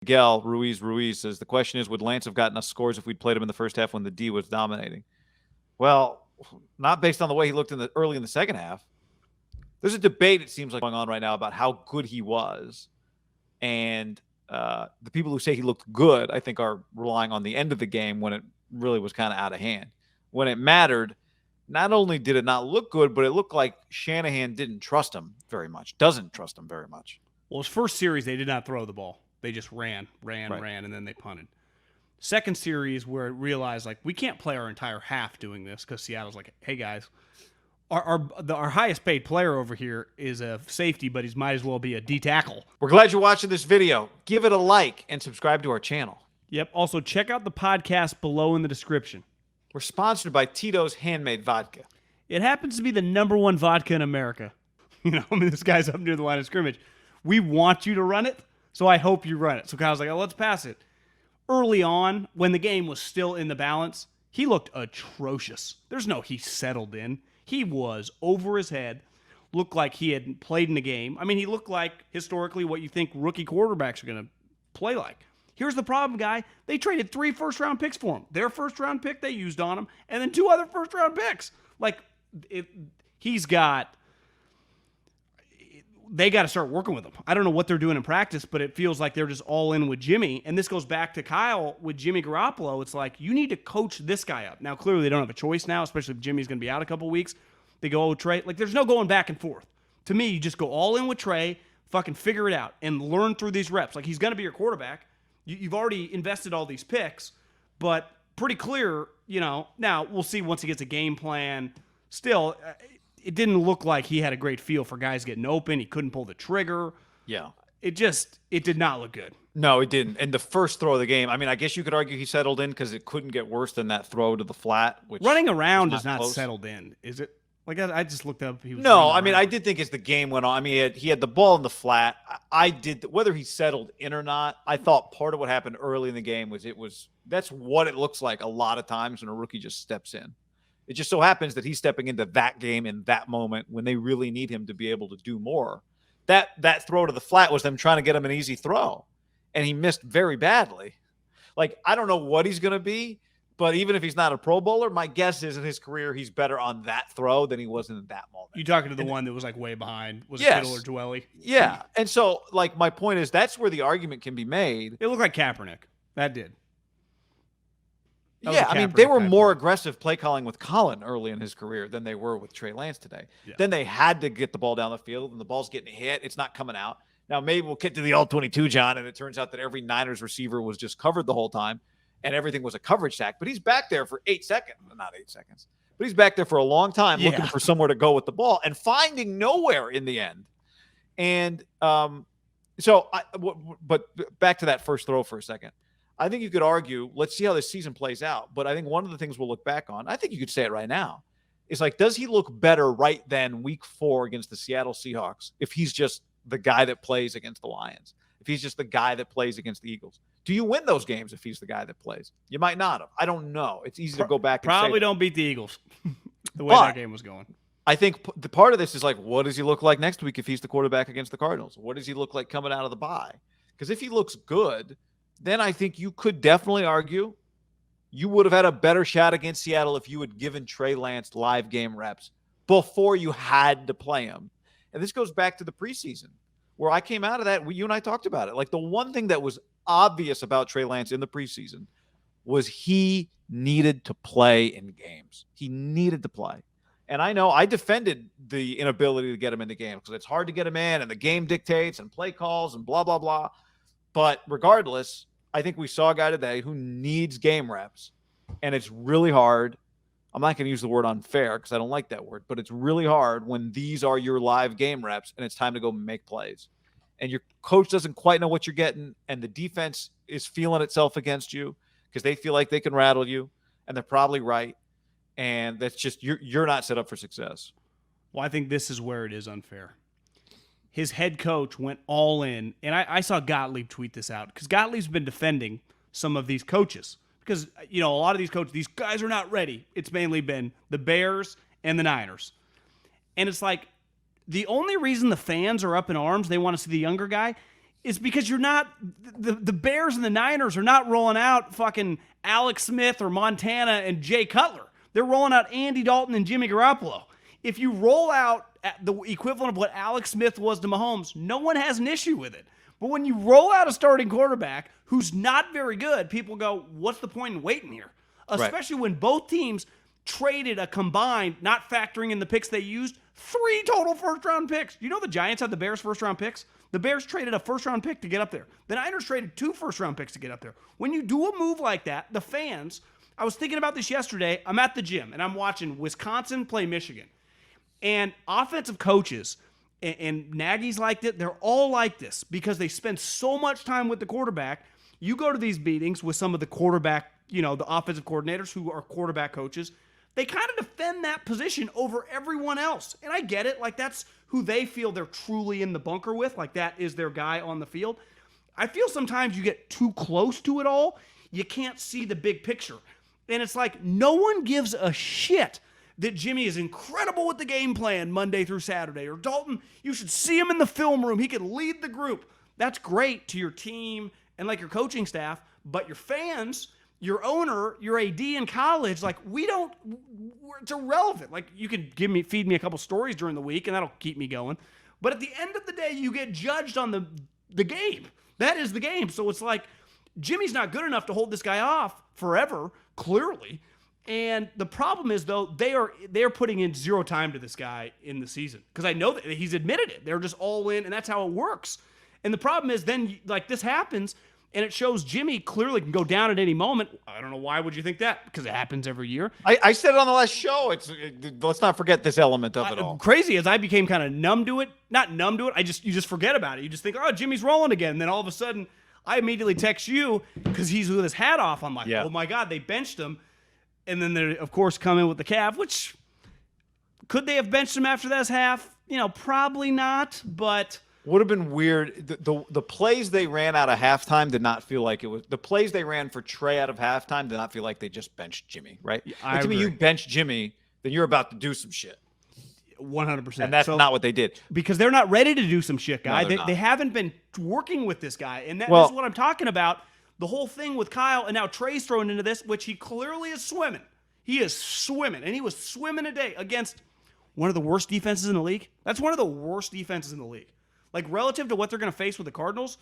Miguel Ruiz says, the question is, would Lance have gotten us scores if we'd played him in the first half when the D was dominating? Well, not based on the way he looked early in the second half. There's a debate, it seems like, going on right now about how good he was. And the people who say he looked good, I think, are relying on the end of the game when it really was kind of out of hand. When it mattered, not only did it not look good, but it looked like Shanahan didn't trust him very much, doesn't trust him very much. Well, his first series, they did not throw the ball. They just ran, and then they punted. Second series where it realized, like, we can't play our entire half doing this because Seattle's like, hey, guys, our highest paid player over here is a safety, but he might as well be a D tackle. We're glad you're watching this video. Give it a like and subscribe to our channel. Yep. Also, check out the podcast below in the description. We're sponsored by Tito's Handmade Vodka. It happens to be the #1 vodka in America. This guy's up near the line of scrimmage. We want you to run it, so I hope you run it. So Kyle's like, oh, let's pass it. Early on, when the game was still in the balance, he looked atrocious. There's no he settled in. He was over his head, looked like he hadn't played in the game. I mean, he looked like, historically, what you think rookie quarterbacks are going to play like. Here's the problem, guy. They traded 3 first-round picks for him. Their first-round pick they used on him, and then 2 other first-round picks. They got to start working with him. I don't know what they're doing in practice, but it feels like they're just all in with Jimmy. And this goes back to Kyle with Jimmy Garoppolo. It's like, you need to coach this guy up. Now, clearly, they don't have a choice now, especially if Jimmy's going to be out a couple weeks. They go with Trey. Like, there's no going back and forth. To me, you just go all in with Trey, fucking figure it out, and learn through these reps. Like, he's going to be your quarterback. You've already invested all these picks, but pretty clear, now we'll see once he gets a game plan. Still, it didn't look like he had a great feel for guys getting open. He couldn't pull the trigger. Yeah. It did not look good. No, it didn't. And the first throw of the game, I mean, I guess you could argue he settled in because it couldn't get worse than that throw to the flat. Which running around is not close. Settled in, is it? Like, I just looked up. No, I mean, I did think as the game went on, I mean, he had the ball in the flat. Whether he settled in or not, I thought part of what happened early in the game that's what it looks like a lot of times when a rookie just steps in. It just so happens that he's stepping into that game in that moment when they really need him to be able to do more. That throw to the flat was them trying to get him an easy throw, and he missed very badly. Like, I don't know what he's going to be, but even if he's not a Pro Bowler, my guess is in his career he's better on that throw than he was in that moment. You talking to the one that was like way behind? Was it Kittle or Dwelly? Yeah, and so like my point is that's where the argument can be made. It looked like Kaepernick. That did. I mean, they were more aggressive play calling with Colin early in his career than they were with Trey Lance today. Yeah. Then they had to get the ball down the field, and the ball's getting hit. It's not coming out. Now, maybe we'll get to the all-22, John, and it turns out that every Niners receiver was just covered the whole time, and everything was a coverage sack. But he's back there for 8 seconds. Not 8 seconds. But he's back there for a long time looking for somewhere to go with the ball and finding nowhere in the end. And but back to that first throw for a second. I think you could argue, let's see how this season plays out. But I think one of the things we'll look back on, I think you could say it right now, is like, does he look better right then week 4 against the Seattle Seahawks if he's just the guy that plays against the Lions, if he's just the guy that plays against the Eagles? Do you win those games if he's the guy that plays? You might not have. I don't know. It's easy to go back and probably don't beat the Eagles the way that game was going. I think the part of this is like, what does he look like next week if he's the quarterback against the Cardinals? What does he look like coming out of the bye? Because if he looks good, then I think you could definitely argue you would have had a better shot against Seattle if you had given Trey Lance live game reps before you had to play him. And this goes back to the preseason where I came out of that. You and I talked about it. Like, the one thing that was obvious about Trey Lance in the preseason was he needed to play in games. He needed to play. And I know I defended the inability to get him in the game because it's hard to get him in and the game dictates and play calls and blah, blah, blah. But regardless, I think we saw a guy today who needs game reps, and it's really hard. I'm not going to use the word unfair because I don't like that word, but it's really hard when these are your live game reps and it's time to go make plays. And your coach doesn't quite know what you're getting, and the defense is feeling itself against you because they feel like they can rattle you, and they're probably right. And that's just you're not set up for success. Well, I think this is where it is unfair. His head coach went all in, and I saw Gottlieb tweet this out because Gottlieb's been defending some of these coaches because, a lot of these coaches, these guys are not ready. It's mainly been the Bears and the Niners. And it's like the only reason the fans are up in arms, they want to see the younger guy, is because you're not the Bears and the Niners are not rolling out fucking Alex Smith or Montana and Jay Cutler. They're rolling out Andy Dalton and Jimmy Garoppolo. If you roll out the equivalent of what Alex Smith was to Mahomes, no one has an issue with it. But when you roll out a starting quarterback who's not very good, people go, what's the point in waiting here? Especially when both teams traded a combined, not factoring in the picks they used, 3 total first-round picks. You know the Giants had the Bears' first-round picks? The Bears traded a first-round pick to get up there. The Niners traded 2 first-round picks to get up there. When you do a move like that, the fans, I was thinking about this yesterday. I'm at the gym, and I'm watching Wisconsin play Michigan. And offensive coaches, and Nagy's liked it, they're all like this because they spend so much time with the quarterback. You go to these meetings with some of the quarterback, the offensive coordinators who are quarterback coaches. They kind of defend that position over everyone else. And I get it. Like, that's who they feel they're truly in the bunker with. Like, that is their guy on the field. I feel sometimes you get too close to it all. You can't see the big picture. And it's like no one gives a shit that Jimmy is incredible with the game plan Monday through Saturday. Or Dalton, you should see him in the film room. He can lead the group. That's great to your team and, like, your coaching staff. But your fans, your owner, your AD in college, like, it's irrelevant. Like, you can feed me a couple stories during the week, and that'll keep me going. But at the end of the day, you get judged on the game. That is the game. So it's like, Jimmy's not good enough to hold this guy off forever, clearly. And the problem is, though, they're putting in 0 time to this guy in the season. Because I know that he's admitted it. They're just all in, and that's how it works. And the problem is then, like, this happens, and it shows Jimmy clearly can go down at any moment. I don't know, why would you think that? Because it happens every year. I said it on the last show. Let's not forget this element of it all. Crazy as I became kind of numb to it. Not numb to it. You just forget about it. You just think, oh, Jimmy's rolling again. And then all of a sudden, I immediately text you because he's with his hat off. I'm like, oh my God, they benched him. And then they, of course, come in with the calf, which could they have benched him after that half? Probably not, but would have been weird. The plays they ran out of halftime did not feel like it was. The plays they ran for Trey out of halftime did not feel like they just benched Jimmy, right? To me, you bench Jimmy, then you're about to do some shit. 100%. And that's not what they did. Because they're not ready to do some shit, guy. No, they haven't been working with this guy. And this is what I'm talking about. The whole thing with Kyle, and now Trey's thrown into this, which he clearly is swimming. He is swimming, and he was swimming today against one of the worst defenses in the league. That's one of the worst defenses in the league. Like, relative to what they're going to face with the Cardinals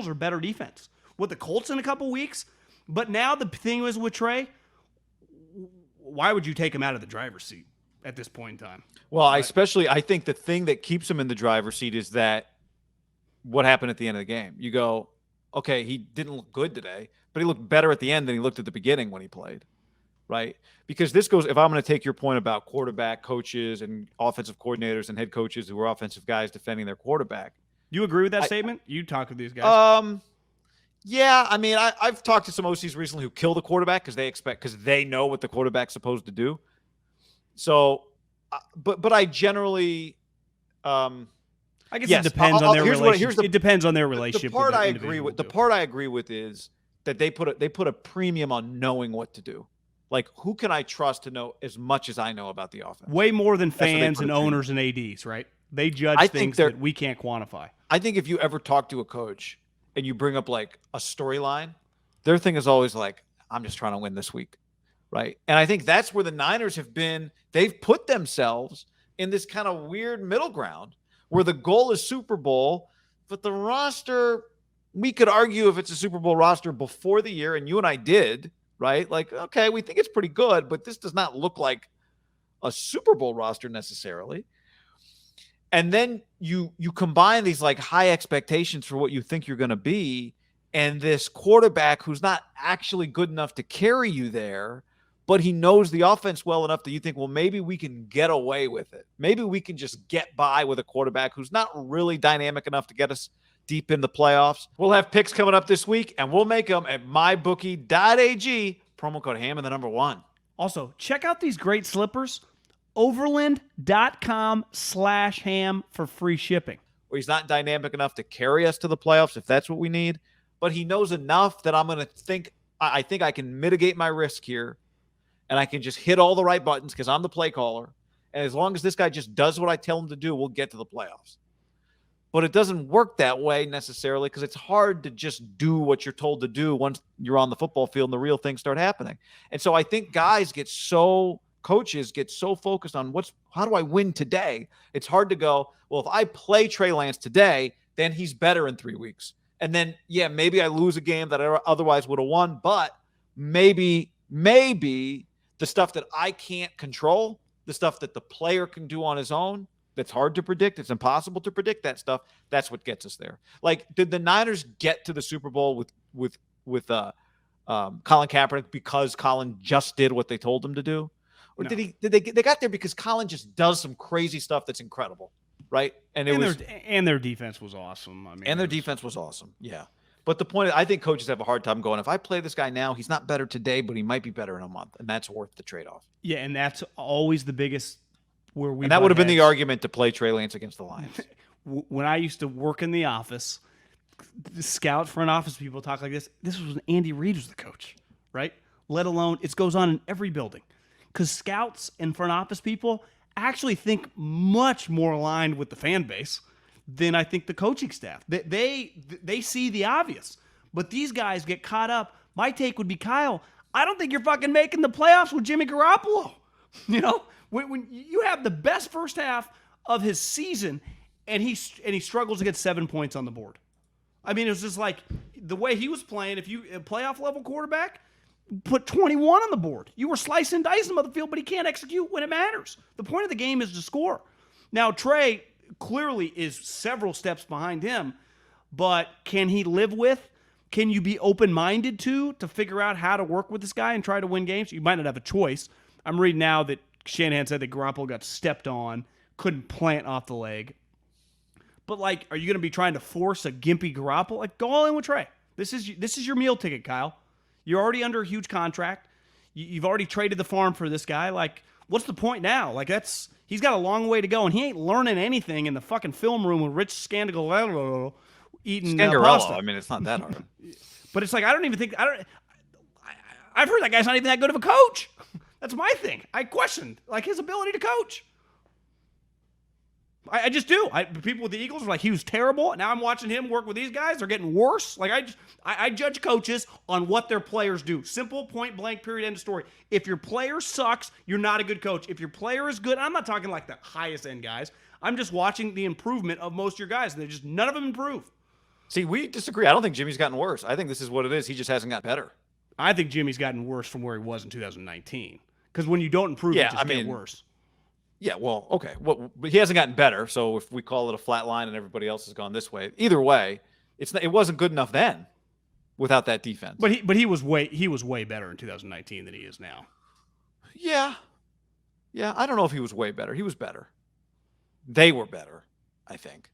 are better defense. With the Colts in a couple weeks, but now the thing is with Trey, why would you take him out of the driver's seat at this point in time? Well, I think the thing that keeps him in the driver's seat is that what happened at the end of the game. You go, okay, he didn't look good today, but he looked better at the end than he looked at the beginning when he played, right? Because this goes, if I'm going to take your point about quarterback coaches and offensive coordinators and head coaches who are offensive guys defending their quarterback. You agree with that statement? You talk to these guys. Yeah, I mean, I've talked to some OCs recently who kill the quarterback because they know what the quarterback's supposed to do. So, but I generally, I guess it depends on their relationship. It depends on their relationship. The part I agree with is that they put a premium on knowing what to do. Like, who can I trust to know as much as I know about the offense? Way more than fans and owners and ADs, right? They judge things that we can't quantify. I think if you ever talk to a coach and you bring up like a storyline, their thing is always like, I'm just trying to win this week, right? And I think that's where the Niners have been. They've put themselves in this kind of weird middle ground where the goal is Super Bowl, but the roster, we could argue if it's a Super Bowl roster before the year, and you and I did, right? Like, okay, we think it's pretty good, but this does not look like a Super Bowl roster necessarily. And then you combine these like high expectations for what you think you're going to be, and this quarterback who's not actually good enough to carry you there, but he knows the offense well enough that you think, well, maybe we can get away with it. Maybe we can just get by with a quarterback who's not really dynamic enough to get us deep in the playoffs. We'll have picks coming up this week, and we'll make them at mybookie.ag. Promo code HAM and the number 1. Also, check out these great slippers. Overland.com/ham for free shipping. Where he's not dynamic enough to carry us to the playoffs if that's what we need, but he knows enough that I'm going to think I can mitigate my risk here, and I can just hit all the right buttons because I'm the play caller. And as long as this guy just does what I tell him to do, we'll get to the playoffs. but it doesn't work that way necessarily because it's hard to just do what you're told to do once you're on the football field and the real things start happening. And so I think coaches get so focused on how do I win today? It's hard to go, well, if I play Trey Lance today, then he's better in 3 weeks. And then, yeah, maybe I lose a game that I otherwise would have won, but maybe the stuff that I can't control, the stuff that the player can do on his own, that's hard to predict. It's impossible to predict that stuff. That's what gets us there. Like, did the Niners get to the Super Bowl with Colin Kaepernick because Colin just did what they told him to do? Or No. they got there because Colin just does some crazy stuff that's incredible, right? And their defense was awesome. I mean, their defense was awesome. Yeah. But the point is, I think coaches have a hard time going, if I play this guy now, he's not better today, but he might be better in a month. And that's worth the trade-off. Yeah, and that's always the biggest and that would have been the argument to play Trey Lance against the Lions. When I used to work in the office, the scout front office people talk like this. This was when Andy Reid was the coach, right? Let alone, it goes on in every building. Because scouts and front office people actually think much more aligned with the fan base than I think the coaching staff. They see the obvious. But these guys get caught up. My take would be, Kyle, I don't think you're fucking making the playoffs with Jimmy Garoppolo. You know, when you have the best first half of his season and he struggles to get 7 points on the board. I mean, it was just like the way he was playing. If you a playoff level quarterback, put 21 on the board. You were slicing and dicing on the field, but he can't execute when it matters. The point of the game is to score. Now, Trey clearly is several steps behind him, but can he live with? Can you be open-minded to figure out how to work with this guy and try to win games? You might not have a choice. I'm reading now that Shanahan said that Garoppolo got stepped on, couldn't plant off the leg. But, like, are you going to be trying to force a gimpy Garoppolo? Like, go all in with Trey. This is your meal ticket, Kyle. You're already under a huge contract. You've already traded the farm for this guy. Like, what's the point now? Like, he's got a long way to go, and he ain't learning anything in the fucking film room with Rich Scangarello eating pasta. I mean, it's not that hard. But it's like, I've heard that guy's not even that good of a coach. That's my thing. I questioned, like, his ability to coach. I just do. People with the Eagles were like, he was terrible. Now I'm watching him work with these guys. They're getting worse. Like, I judge coaches on what their players do. Simple, point blank, period, end of story. If your player sucks, you're not a good coach. If your player is good, I'm not talking like the highest end guys. I'm just watching the improvement of most of your guys. And none of them improve. See, we disagree. I don't think Jimmy's gotten worse. I think this is what it is. He just hasn't gotten better. I think Jimmy's gotten worse from where he was in 2019. Because when you don't improve, it just gets worse. Yeah, well, okay. Well, but he hasn't gotten better. So if we call it a flat line and everybody else has gone this way, either way, it wasn't good enough then without that defense. But he was way better in 2019 than he is now. Yeah. Yeah, I don't know if he was way better. He was better. They were better, I think.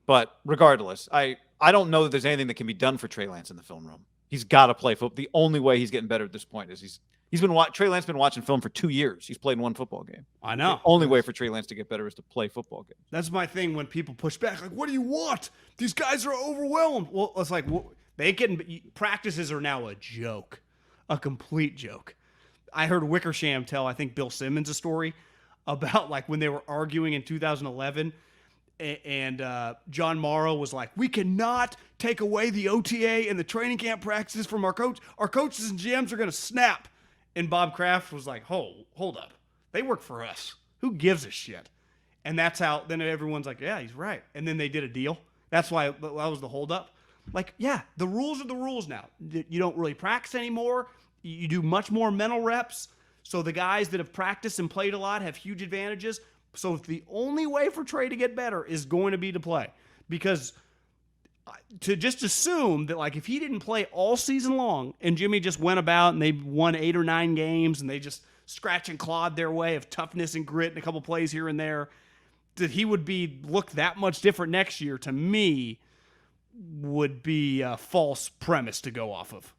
But regardless, I don't know that there's anything that can be done for Trey Lance in the film room. He's got to play football. The only way he's getting better at this point is Trey Lance been watching film for 2 years. He's played one football game. I know. The only way for Trey Lance to get better is to play football games. That's my thing when people push back. Like, what do you want? These guys are overwhelmed. Well, it's like, they practices are now a joke, a complete joke. I heard Wickersham tell, I think, Bill Simmons a story about, like, when they were arguing in 2011 and John Morrow was like, we cannot take away the OTA and the training camp practices from our coach. Our coaches and GMs are going to snap. And Bob Kraft was like, hold up. They work for us. Who gives a shit? And that's how, then everyone's like, yeah, he's right. And then they did a deal. That's why that was the holdup. Like, yeah, the rules are the rules now. You don't really practice anymore. You do much more mental reps. So the guys that have practiced and played a lot have huge advantages. So the only way for Trey to get better is going to be to play. Because to just assume that, like, if he didn't play all season long and Jimmy just went about and they won 8 or 9 games and they just scratch and clawed their way of toughness and grit and a couple plays here and there, that he would look that much different next year, to me, would be a false premise to go off of.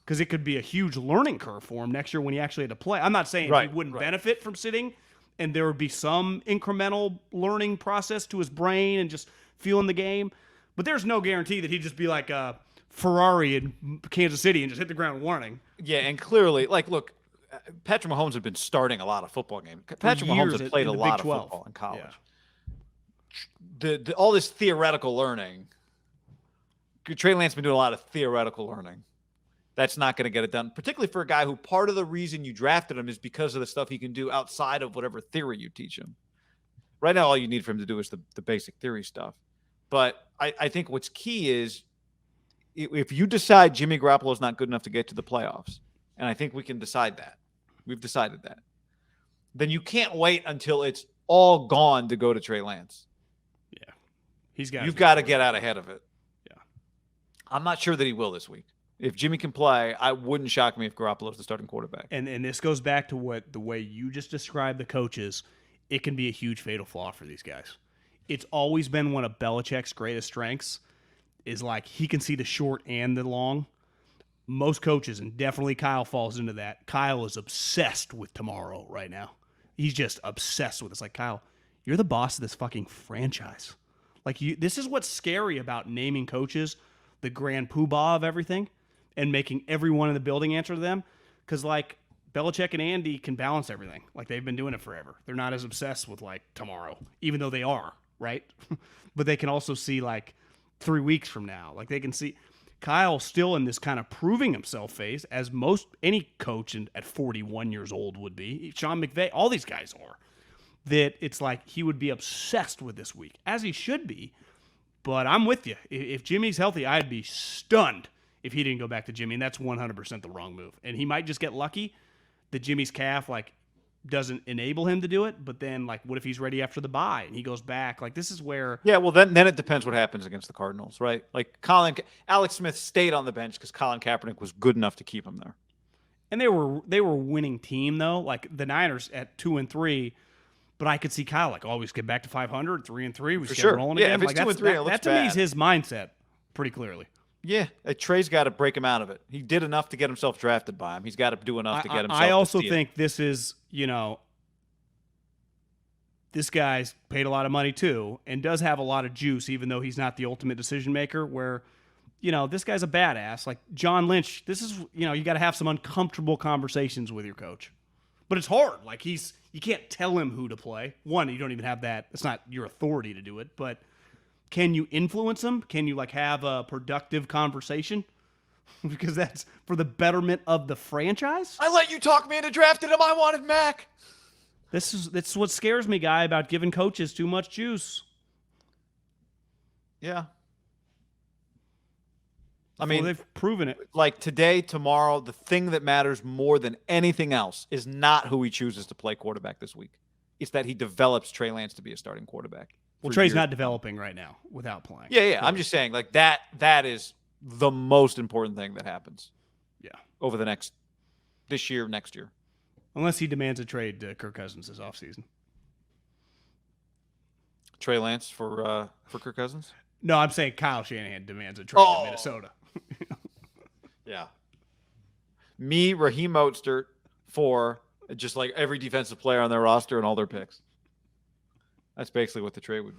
Because it could be a huge learning curve for him next year when he actually had to play. I'm not saying he wouldn't benefit from sitting, and there would be some incremental learning process to his brain and just feeling the game. But there's no guarantee that he'd just be like a Ferrari in Kansas City and just hit the ground running. Yeah, and clearly, like, look, Patrick Mahomes had been starting a lot of football games. Patrick Mahomes had played a lot of football in college. Yeah. all this theoretical learning. Trey Lance been doing a lot of theoretical learning. That's not going to get it done, particularly for a guy who part of the reason you drafted him is because of the stuff he can do outside of whatever theory you teach him. Right now, all you need for him to do is the basic theory stuff. But I think what's key is if you decide Jimmy Garoppolo is not good enough to get to the playoffs, and I think we can decide that. We've decided that. Then you can't wait until it's all gone to go to Trey Lance. Yeah. You've got to get out ahead of it. Yeah. I'm not sure that he will this week. If Jimmy can play, I wouldn't shock me if Garoppolo's the starting quarterback. And this goes back to the way you just described the coaches. It can be a huge fatal flaw for these guys. It's always been one of Belichick's greatest strengths is like he can see the short and the long. Most coaches, and definitely Kyle falls into that. Kyle is obsessed with tomorrow right now. He's just obsessed with it. It's like, Kyle, you're the boss of this fucking franchise. Like this is what's scary about naming coaches the grand poobah of everything and making everyone in the building answer to them. Because like Belichick and Andy can balance everything. Like they've been doing it forever. They're not as obsessed with like tomorrow, even though they are, right? But they can also see like 3 weeks from now. Like they can see Kyle's still in this kind of proving himself phase, as any coach at 41 years old would be. Sean McVay, all these guys are. That it's like he would be obsessed with this week, as he should be. But I'm with you. If Jimmy's healthy, I'd be stunned if he didn't go back to Jimmy, and that's 100% the wrong move. And he might just get lucky that Jimmy's calf like doesn't enable him to do it, but then like what if he's ready after the bye and he goes back? Like this is where then it depends what happens against the Cardinals, right? Like Alex Smith stayed on the bench because Colin Kaepernick was good enough to keep him there. And they were winning team though, like the Niners at 2-3, but I could see Kyle like always get back to 500, 3-3, we get rolling again. If it's like 2-3, that to me is his mindset pretty clearly. Yeah, Trey's got to break him out of it. He did enough to get himself drafted by him. He's got to do enough to get himself. I also think this is, this guy's paid a lot of money too and does have a lot of juice, even though he's not the ultimate decision maker. Where, this guy's a badass. Like John Lynch, this is, you got to have some uncomfortable conversations with your coach. But it's hard. Like you can't tell him who to play. One, you don't even have that. It's not your authority to do it, but can you influence him? Can you like have a productive conversation? Because that's for the betterment of the franchise. I let you talk me into drafting him. I wanted Mac. That's what scares me, guy, about giving coaches too much juice. Yeah. I mean, they've proven it. Like today, tomorrow, the thing that matters more than anything else is not who he chooses to play quarterback this week. It's that he develops Trey Lance to be a starting quarterback. Well, Trey's not developing right now without playing. Yeah. I'm just saying, like that is the most important thing that happens. Yeah. Over this year, next year. Unless he demands a trade to Kirk Cousins this offseason. Trey Lance for Kirk Cousins? No, I'm saying Kyle Shanahan demands a trade to Minnesota. Yeah. Me, Raheem Mostert for just like every defensive player on their roster and all their picks. That's basically what the trade would be.